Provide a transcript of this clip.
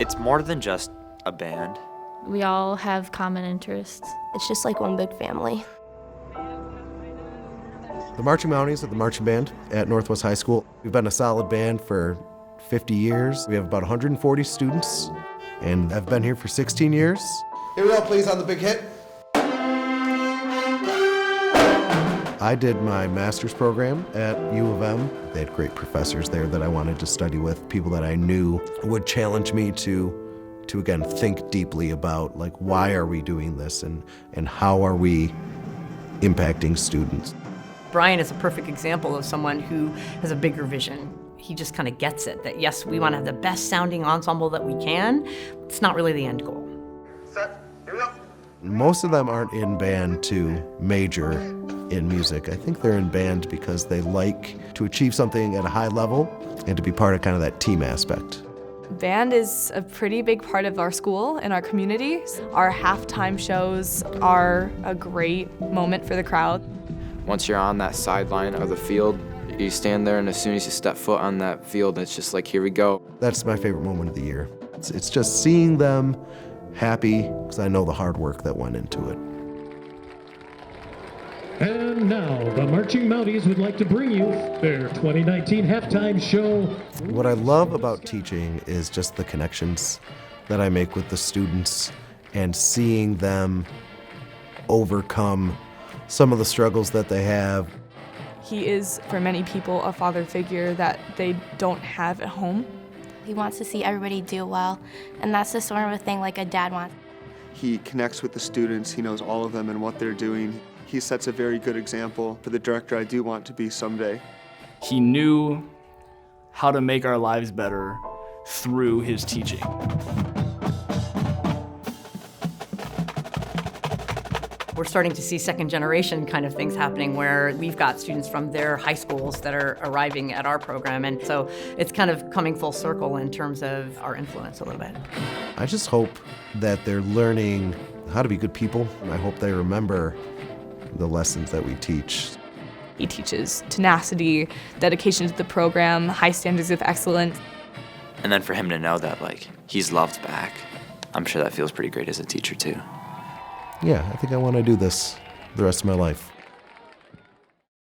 It's more than just a band. We all have common interests. It's just like one big family. The Marching Mounties are the marching band at Northwest High School. We've been a solid band for 50 years. We have about 140 students, and I've been here for 16 years. Here we go, please, on the big hit. I did my master's program at U of M. They had great professors there that I wanted to study with, people that I knew would challenge me to again, think deeply about, like, why are we doing this and how are we impacting students. Bryan is a perfect example of someone who has a bigger vision. He just kind of gets it, that yes, we want to have the best sounding ensemble that we can. It's not really the end goal. Set, here we go. Most of them aren't in band to major in music. I think they're in band because they like to achieve something at a high level and to be part of kind of that team aspect. Band is a pretty big part of our school and our community. Our halftime shows are a great moment for the crowd. Once you're on that sideline of the field, you stand there, and as soon as you step foot on that field, it's just like, here we go. That's my favorite moment of the year. It's just seeing them happy, because I know the hard work that went into it. And now, the Marching Mounties would like to bring you their 2019 halftime show. What I love about teaching is just the connections that I make with the students and seeing them overcome some of the struggles that they have. He is, for many people, a father figure that they don't have at home. He wants to see everybody do well, and that's the sort of a thing like a dad wants. He connects with the students, he knows all of them and what they're doing. He sets a very good example for the director I do want to be someday. He knew how to make our lives better through his teaching. We're starting to see second generation kind of things happening where we've got students from their high schools that are arriving at our program. And so it's kind of coming full circle in terms of our influence a little bit. I just hope that they're learning how to be good people. I hope they remember the lessons that we teach. He teaches tenacity, dedication to the program, high standards of excellence. And then for him to know that, like, he's loved back, I'm sure that feels pretty great as a teacher too. Yeah, I think I want to do this the rest of my life.